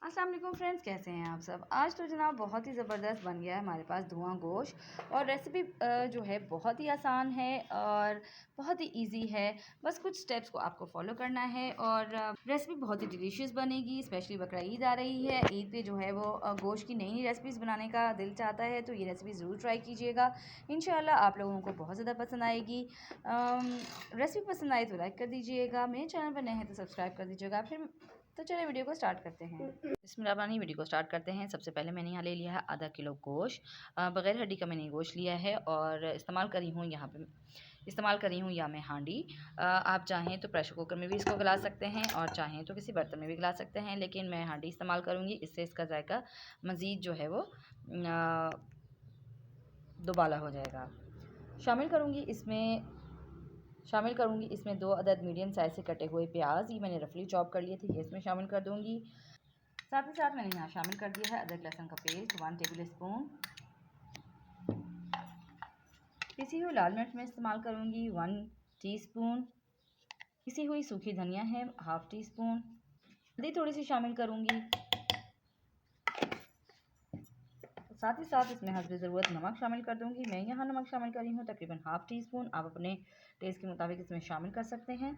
अस्सलाम वालेकुम फ्रेंड्स, कैसे हैं आप सब। आज तो जनाब बहुत ही ज़बरदस्त बन गया है हमारे पास धुआं गोश्त। और रेसिपी जो है बहुत ही आसान है और बहुत ही इजी है। बस कुछ स्टेप्स को आपको फॉलो करना है और रेसिपी बहुत ही डिलीशियस बनेगी। स्पेशली बकरा ईद आ रही है, ईद पे जो है वो गोश्त की नई नई रेसिपीज़ बनाने का दिल चाहता है, तो ये रेसिपी ज़रूर ट्राई कीजिएगा। इंशाल्लाह आप लोगों को बहुत ज़्यादा पसंद आएगी। रेसिपी पसंद आए तो लाइक कर दीजिएगा, मेरे चैनल पर नए हैं तो सब्सक्राइब कर दीजिएगा। फिर तो चलिए वीडियो को स्टार्ट करते हैं। बिस्मिल्लाह, वीडियो को स्टार्ट करते हैं। सबसे पहले मैंने यहाँ ले लिया है आधा किलो गोश्त। बग़ैर हड्डी का मैंने गोश्त लिया है और इस्तेमाल करी हूँ या मैं हांडी। आप चाहें तो प्रेशर कुकर में भी इसको गला सकते हैं और चाहें तो किसी बर्तन में भी गला सकते हैं, लेकिन मैं हांडी इस्तेमाल करूँगी। इससे इसका जायका मज़ीद जो है वो दोबाला हो जाएगा। शामिल करूँगी इसमें 2 अदद मीडियम साइज़ से कटे हुए प्याज, ये मैंने रफली चॉप कर लिए थे, ये इसमें शामिल कर दूँगी। साथ ही साथ मैंने यहाँ शामिल कर दिया है अदरक लहसुन का पेस्ट 1 टेबल स्पून। पिसी हुई लाल मिर्च में इस्तेमाल करूँगी 1 टीस्पून। पिसी हुई सूखी धनिया है 1/2 टीस्पून। हल्दी थोड़ी सी शामिल करूँगी। साथ ही साथ इसमें हस्बे ज़रूरत नमक शामिल कर दूँगी। मैं यहाँ नमक शामिल करी हूँ तकरीबन 1/2 टीस्पून। आप अपने टेस्ट के मुताबिक इसमें शामिल कर सकते हैं।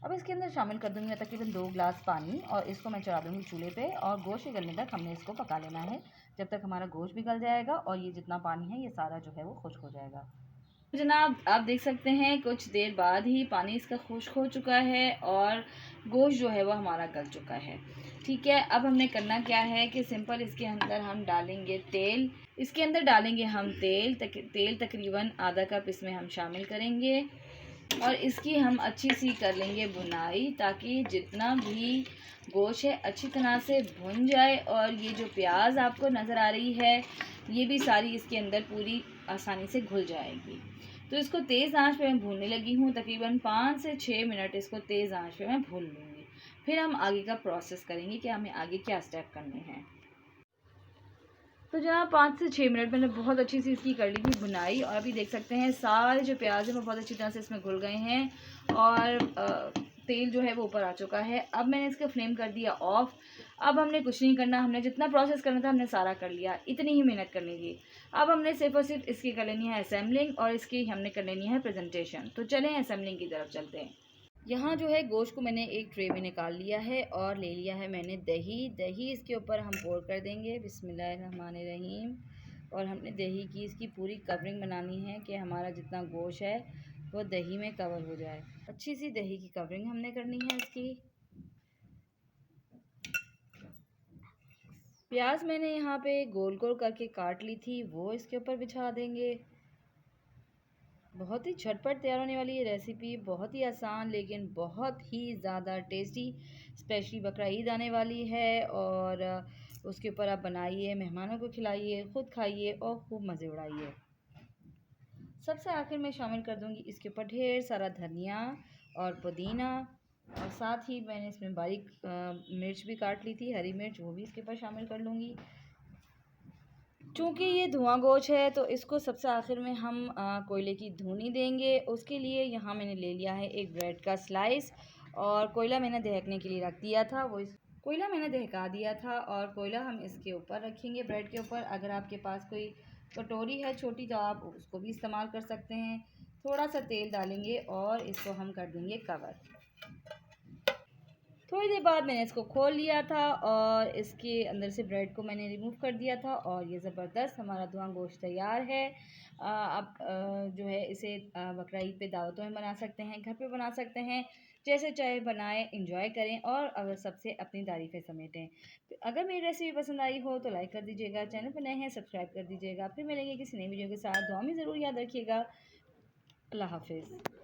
अब इसके अंदर शामिल कर दूँगी तकरीबन 2 गिलास पानी और इसको मैं चढ़ा दूँगी चूल्हे पे और गोश्त के गलने तक हमने इसको पका लेना है, जब तक हमारा गोश्त भी गल जाएगा और ये जितना पानी है ये सारा जो है वो खुश्क हो जाएगा। तो जनाब आप देख सकते हैं कुछ देर बाद ही पानी इसका खुश्क हो चुका है और गोश्त जो है वो हमारा गल चुका है। ठीक है, अब हमने करना क्या है कि सिंपल इसके अंदर हम डालेंगे तेल। इसके अंदर डालेंगे हम तेल तकरीबन आधा कप इसमें हम शामिल करेंगे और इसकी हम अच्छी सी कर लेंगे भुनाई, ताकि जितना भी गोश्त है अच्छी तरह से भुन जाए और ये जो प्याज आपको नज़र आ रही है ये भी सारी इसके अंदर पूरी आसानी से घुल जाएगी। तो इसको तेज़ आंच पे मैं भूनने लगी हूँ, तकरीबन 5 से 6 मिनट इसको तेज़ आंच पे मैं भून लूँगी। फिर हम आगे का प्रोसेस करेंगे कि हमें आगे क्या स्टेप करने हैं। तो जहाँ 5 से 6 मिनट मैंने बहुत अच्छी सी इसकी कर ली थी भुनाई और अभी देख सकते हैं सारे जो प्याज हैं वो बहुत अच्छी तरह से इसमें घुल गए हैं और तेल जो है वो ऊपर आ चुका है। अब मैंने इसका फ्लेम कर दिया ऑफ। अब हमने कुछ नहीं करना, हमने जितना प्रोसेस करना था हमने सारा कर लिया, इतनी ही मेहनत करनी थी। अब हमने सिर्फ और सिर्फ इसकी कर लेनी है असेंबलिंग और इसकी हमने कर लेनी है प्रेजेंटेशन। तो चलें असेंबलिंग की तरफ चलते हैं। यहाँ जो है गोश्त को मैंने एक ट्रे में निकाल लिया है और ले लिया है मैंने दही इसके ऊपर हम पोर कर देंगे बिस्मिल्लाहिर्रहमानिर्रहीम। और हमने दही की इसकी पूरी कवरिंग बनानी है कि हमारा जितना गोश्त है वो दही में कवर हो जाए। अच्छी सी दही की कवरिंग हमने करनी है इसकी। प्याज मैंने यहाँ पे गोल गोल करके काट ली थी, वो इसके ऊपर बिछा देंगे। बहुत ही झटपट तैयार होने वाली ये रेसिपी, बहुत ही आसान लेकिन बहुत ही ज़्यादा टेस्टी। स्पेशली बकरा ईद आने वाली है और उसके ऊपर आप बनाइए, मेहमानों को खिलाइए, ख़ुद खाइए और खूब मज़े उड़ाइए। सबसे आखिर में शामिल कर दूंगी इसके ऊपर ढेर सारा धनिया और पुदीना और साथ ही मैंने इसमें बारीक मिर्च भी काट ली थी, हरी मिर्च, वो भी इसके ऊपर शामिल कर लूँगी। चूँकि ये धुआं गोश्त है तो इसको सबसे आखिर में हम कोयले की धुनी देंगे। उसके लिए यहाँ मैंने ले लिया है एक ब्रेड का स्लाइस और कोयला मैंने दहकने के लिए रख दिया था। कोयला मैंने दहका दिया था और कोयला हम इसके ऊपर रखेंगे, ब्रेड के ऊपर। अगर आपके पास कोई कटोरी है छोटी तो आप उसको भी इस्तेमाल कर सकते हैं। थोड़ा सा तेल डालेंगे और इसको हम कर देंगे कवर। थोड़ी देर बाद मैंने इसको खोल लिया था और इसके अंदर से ब्रेड को मैंने रिमूव कर दिया था और ये ज़बरदस्त हमारा धुआं गोश्त तैयार है। आप जो है इसे बकरा ईद पे दावतों में बना सकते हैं, घर पे बना सकते हैं, जैसे चाहे बनाएं, इंजॉय करें और अगर सबसे अपनी तारीफ़ें समेटें। तो अगर मेरी रेसिपी पसंद आई हो तो लाइक कर दीजिएगा, चैनल पर नए हैं सब्सक्राइब कर दीजिएगा। फिर मिलेंगे किसी नई वीडियो के साथ। दुआ में ज़रूर याद रखिएगा। अल्लाह हाफिज़।